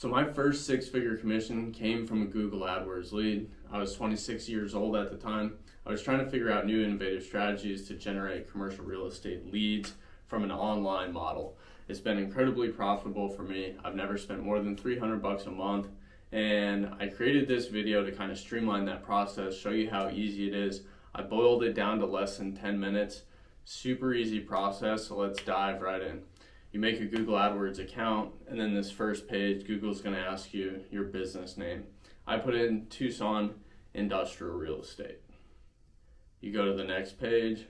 So my first six-figure commission came from a Google Adwords lead. I was 26 years old at the time. I was trying to figure out new innovative strategies to generate commercial real estate leads from an online model. It's been incredibly profitable for me. I've never spent more than $300 a month, and I created this video to kind of streamline that process, show you how easy it is. I boiled it down to less than 10 minutes. Super easy process, so let's dive right in. You make a Google AdWords account, and then this first page, Google's going to ask you your business name. I put in Tucson Industrial Real Estate. You go to the next page,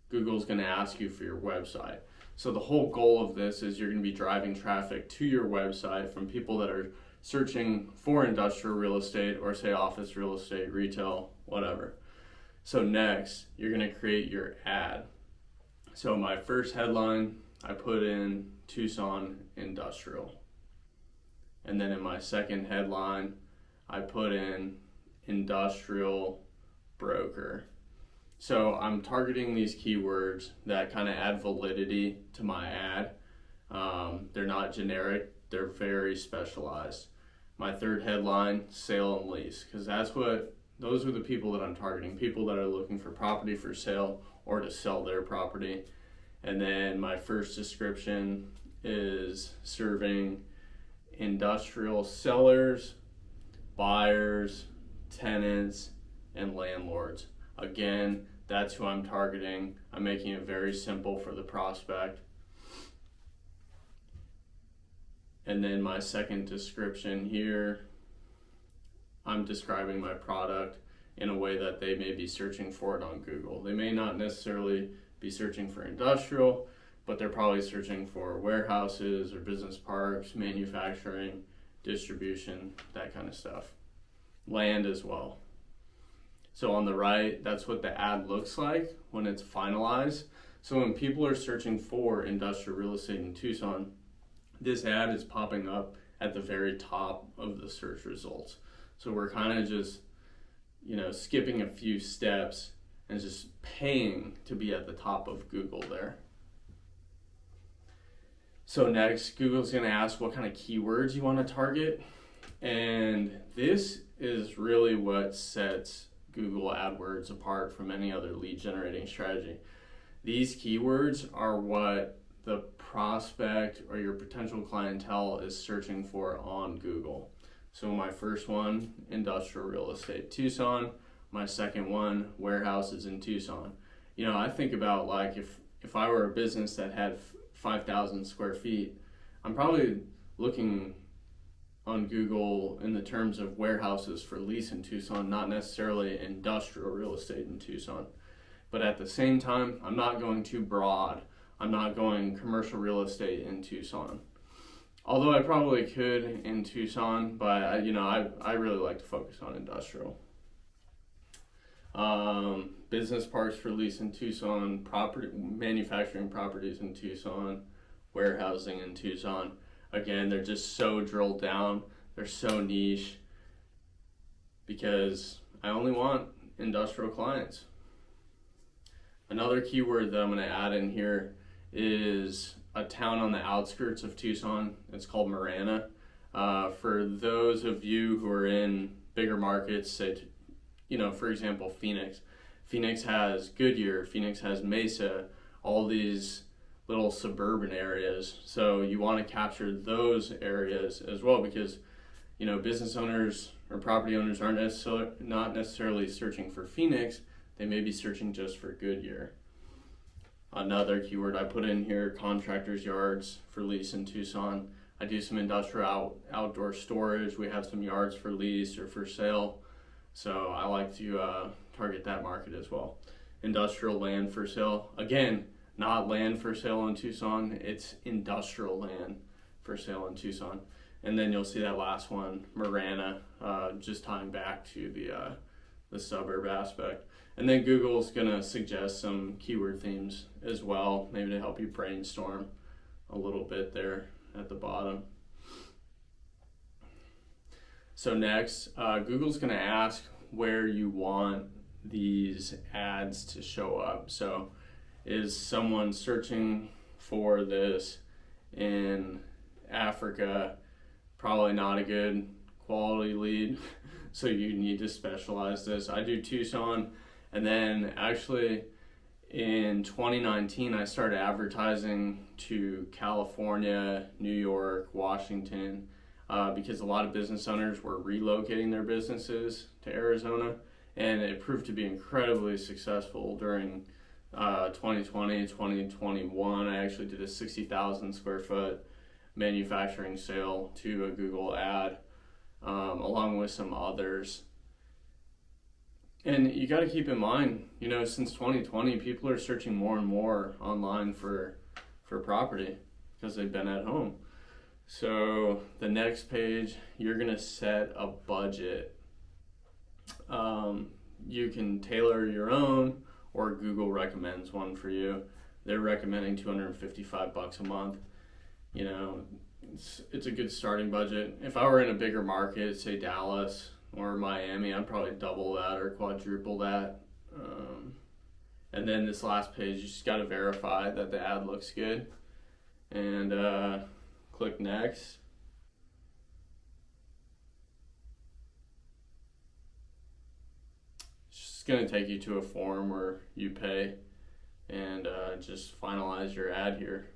Google's going to ask you for your website. So the whole goal of this is you're going to be driving traffic to your website from people that are searching for industrial real estate or say office real estate, retail, whatever. So next, you're going to create your ad. So my first headline, I put in Tucson Industrial. And then in my second headline, I put in Industrial Broker. So I'm targeting these keywords that kind of add validity to my ad. They're not generic, they're very specialized. My third headline, sale and lease, because those are the people that I'm targeting, people that are looking for property for sale or to sell their property. And then my first description is serving industrial sellers, buyers, tenants, and landlords. Again, that's who I'm targeting. I'm making it very simple for the prospect. And then my second description here, I'm describing my product in a way that they may be searching for it on Google. They may not necessarily be searching for industrial, but they're probably searching for warehouses or business parks, manufacturing, distribution, that kind of stuff. Land as well. So on the right, that's what the ad looks like when it's finalized. So when people are searching for industrial real estate in Tucson, this ad is popping up at the very top of the search results. So we're kind of just, skipping a few steps and just paying to be at the top of Google there. So next, Google's going to ask what kind of keywords you want to target. And this is really what sets Google AdWords apart from any other lead generating strategy. These keywords are what the prospect or your potential clientele is searching for on Google. So my first one, industrial real estate, Tucson. My second one, warehouses in Tucson. I think about like if I were a business that had 5,000 square feet, I'm probably looking on Google in the terms of warehouses for lease in Tucson, not necessarily industrial real estate in Tucson. But at the same time, I'm not going too broad. I'm not going commercial real estate in Tucson. Although I probably could in Tucson, but I really like to focus on industrial. Business parks for lease in Tucson, manufacturing properties in Tucson, warehousing in Tucson. Again, they're just so drilled down, they're so niche, because I only want industrial clients. Another keyword that I'm going to add in here is a town on the outskirts of Tucson. It's called Marana. For those of you who are in bigger markets, say, for example, Phoenix. Phoenix has Goodyear, Phoenix has Mesa, all these little suburban areas. So you want to capture those areas as well, because business owners or property owners aren't not necessarily searching for Phoenix. They may be searching just for Goodyear. Another keyword I put in here, contractors' yards for lease in Tucson. I do some industrial outdoor storage. We have some yards for lease or for sale. So I like to target that market as well. Industrial land for sale. Again, not land for sale in Tucson. It's industrial land for sale in Tucson. And then you'll see that last one, Marana, just tying back to the suburb aspect. And then Google's going to suggest some keyword themes as well, maybe to help you brainstorm a little bit there at the bottom. So next, Google's going to ask where you want these ads to show up. So is someone searching for this in Africa? probably not a good quality lead. So you need to specialize this. I do Tucson, and then actually in 2019 I started advertising to California, New York, Washington, because a lot of business owners were relocating their businesses to Arizona, and it proved to be incredibly successful during 2020, 2021. I actually did a 60,000 square foot manufacturing sale to a Google ad, along with some others. And you got to keep in mind, since 2020, people are searching more and more online for property because they've been at home. So the next page, you're going to set a budget. You can tailor your own, or Google recommends one for you. They're recommending $255 a month. It's a good starting budget. If I were in a bigger market, say Dallas or Miami, I'd probably double that or quadruple that. And then this last page, you just got to verify that the ad looks good, and click next. It's just going to take you to a form where you pay and just finalize your ad here.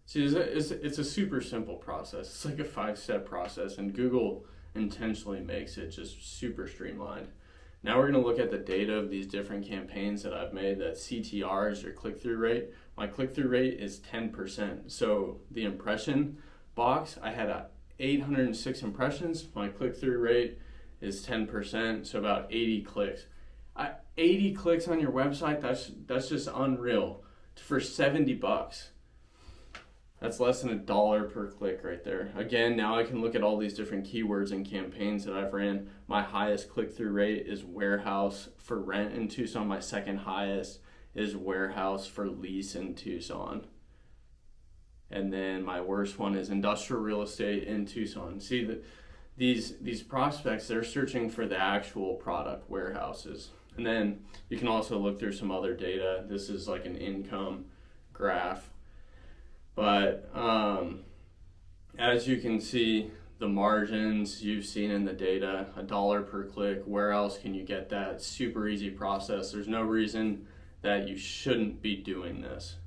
See, it's a super simple process. It's like a 5-step process, and Google intentionally makes it just super streamlined. Now we're going to look at the data of these different campaigns that I've made. That CTR is your click-through rate. My click-through rate is 10%. So the impression box, I had 806 impressions. My click-through rate is 10%, so about 80 clicks. 80 clicks on your website, that's just unreal. For $70. That's less than $1 per click right there. Again, now I can look at all these different keywords and campaigns that I've ran. My highest click-through rate is warehouse for rent in Tucson. My second highest is warehouse for lease in Tucson. And then my worst one is industrial real estate in Tucson. See, these prospects, they're searching for the actual product, warehouses. And then you can also look through some other data. This is like an income graph. But as you can see, the margins you've seen in the data, $1 per click. Where else can you get that? Super easy process. There's no reason that you shouldn't be doing this.